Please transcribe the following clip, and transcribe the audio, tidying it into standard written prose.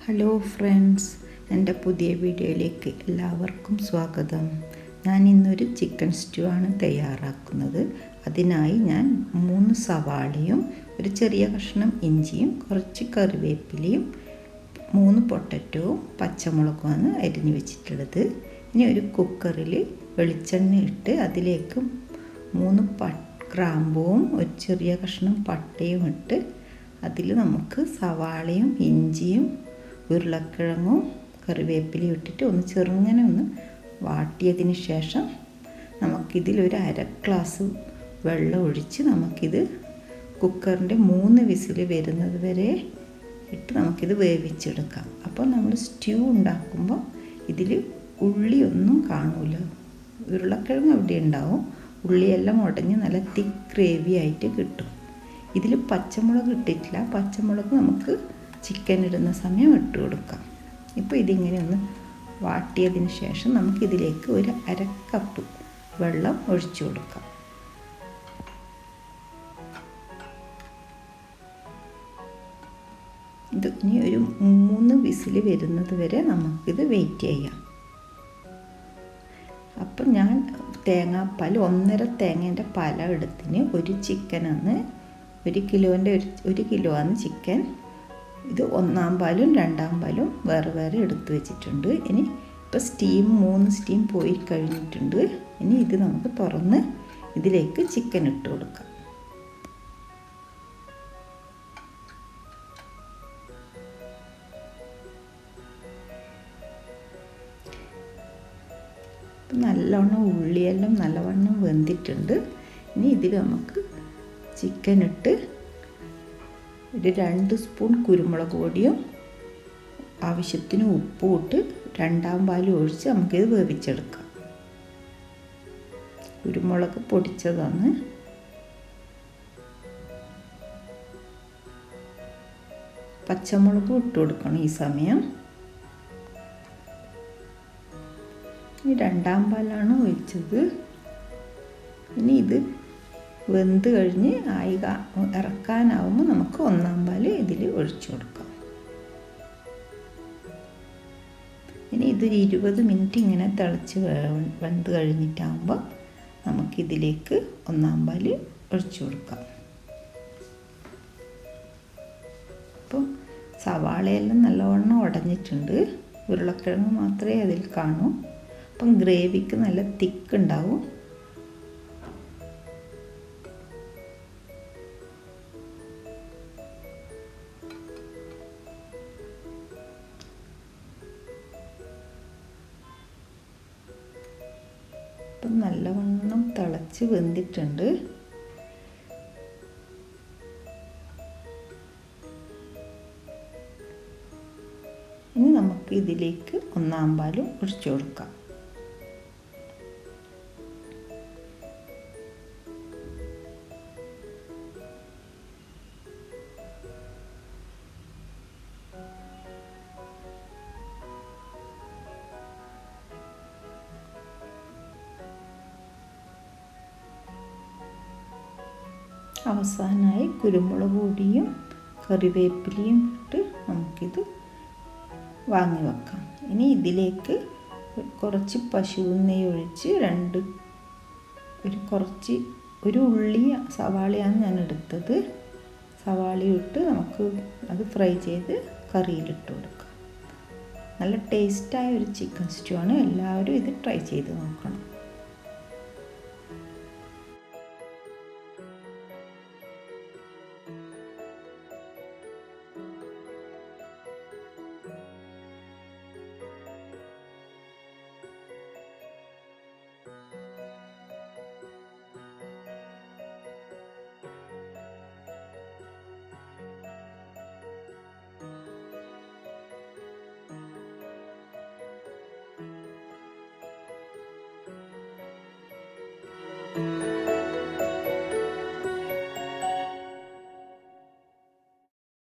Hello friends, എൻ്റെ പുതിയ വീഡിയോയിലേക്ക് എല്ലാവർക്കും സ്വാഗതം. ഞാൻ ഇന്നൊരു ചിക്കൻ സ്റ്റൂ ആണ് തയ്യാറാക്കുന്നത്. അതിനായി ഞാൻ 3 സവാളയും ഒരു ചെറിയ കഷ്ണം ഇഞ്ചിയും കുറച്ച് കറിവേപ്പിലയും 3 പൊട്ടറ്റോവും പച്ചമുളകുമാണ് അരിഞ്ഞു വെച്ചിട്ടുള്ളത്. ഇനി ഒരു കുക്കറിൽ വെളിച്ചെണ്ണ ഇട്ട് അതിലേക്ക് 3 ഗ്രാമ്പൂവും ഒരു ചെറിയ കഷ്ണം പട്ടയും ഇട്ട് അതിൽ നമുക്ക് സവാളയും ഇഞ്ചിയും ഉരുളക്കിഴങ്ങും കറിവേപ്പിലയും ഇട്ടിട്ട് ചെറുങ്ങനെ വാട്ടിയതിന് ശേഷം നമുക്കിതിലൊരു 1/2 ഗ്ലാസ് വെള്ളം ഒഴിച്ച് നമുക്കിത് കുക്കറിൻ്റെ 3 വിസിൽ വരുന്നത് വരെ ഇട്ട് നമുക്കിത് വേവിച്ചെടുക്കാം. അപ്പോൾ നമ്മൾ സ്റ്റ്യൂ ഉണ്ടാക്കുമ്പോൾ ഇതിൽ ഉള്ളിയൊന്നും കാണില്ല. ഉരുളക്കിഴങ്ങ് അവിടെ ഉണ്ടാവും, ഉള്ളിയെല്ലാം ഉടഞ്ഞ് നല്ല തിക്ക് ഗ്രേവി ആയിട്ട് കിട്ടും. ഇതിൽ പച്ചമുളക് ഇട്ടിട്ടില്ല. പച്ചമുളക് നമുക്ക് ചിക്കൻ ഇടുന്ന സമയം ഇട്ട് കൊടുക്കാം. ഇപ്പോൾ ഇതിങ്ങനെ വാട്ടിയതിന് ശേഷം നമുക്കിതിലേക്ക് ഒരു 1/2 കപ്പ് വെള്ളം ഒഴിച്ചു കൊടുക്കാം. ഇത് ഇനി ഒരു 3 വിസിൽ വരുന്നത് വരെ നമുക്കിത് വെയിറ്റ് ചെയ്യാം. അപ്പം ഞാൻ തേങ്ങാപ്പാൽ 1.5 തേങ്ങേൻ്റെ പാല എടുത്തിന് ഒരു ചിക്കനാണ്, 1 കിലോൻ്റെ 1 കിലോ ആണ് ചിക്കൻ. ഇത് 1-ാം പാലും 2-ാം പാലും വേറെ വേറെ എടുത്ത് വെച്ചിട്ടുണ്ട്. ഇനി ഇപ്പോൾ 3 സ്റ്റീം പോയി കഴിഞ്ഞിട്ടുണ്ട്. ഇനി ഇത് നമുക്ക് തുറന്ന് ഇതിലേക്ക് ചിക്കൻ ഇട്ട് കൊടുക്കാം. നല്ലവണ്ണം ഉള്ളിയെല്ലാം നല്ലവണ്ണം വെന്തിട്ടുണ്ട്. ഇനി ഇതിൽ നമുക്ക് ചിക്കൻ ഇട്ട് ഒരു 2 സ്പൂൺ കുരുമുളക് പൊടിയും ആവശ്യത്തിന് ഉപ്പും ഇട്ട് 2-ാം പാലും ഒഴിച്ച് നമുക്കിത് വേവിച്ചെടുക്കാം. കുരുമുളക് പൊടിച്ചതാണ്. പച്ചമുളകും ഇട്ട് കൊടുക്കണം ഈ സമയം. ഇനി 2-ാം പാലാണ് ഒഴിച്ചത്. ഇനി ഇത് വെന്ത് കഴിഞ്ഞ് ഇറക്കാനാവുമ്പോൾ നമുക്ക് 1-ാം പാൽ ഇതിൽ ഒഴിച്ചു കൊടുക്കാം. ഇനി ഇതൊരു 20 മിനിറ്റ് ഇങ്ങനെ തിളച്ച് വെന്ത് കഴിഞ്ഞിട്ടാകുമ്പോൾ നമുക്കിതിലേക്ക് 1-ാം പാൽ ഒഴിച്ചു കൊടുക്കാം. അപ്പം സവാളയെല്ലാം നല്ലവണ്ണം ഉടഞ്ഞിട്ടുണ്ട്. ഉരുളക്കിഴങ്ങ് മാത്രമേ അതിൽ കാണൂ. അപ്പം ഗ്രേവിക്ക് നല്ല തിക്ക് ഉണ്ടാവും. അപ്പം നല്ലവണ്ണം തിളച്ച് വെന്തിട്ടുണ്ട്. ഇനി നമുക്ക് ഇതിലേക്ക് 1-ാം പാലും ഒഴിച്ചു കൊടുക്കാം. അവസാനമായി കുരുമുളക് പൊടിയും കറിവേപ്പിലയും ഇട്ട് നമുക്കിത് വാങ്ങി വെക്കാം. ഇനി ഇതിലേക്ക് കുറച്ച് പശുനെയ്യ് ഒഴിച്ച് ഒരു ഉള്ളി സവാളയാണ് ഞാൻ എടുത്തത്. സവാള ഇട്ട് നമുക്ക് അത് ഫ്രൈ ചെയ്ത് കറിയിലിട്ട് കൊടുക്കാം. നല്ല ടേസ്റ്റായ ഒരു ചിക്കൻ സ്റ്റൂ ആണ്. എല്ലാവരും ഇത് ട്രൈ ചെയ്ത് നോക്കണം.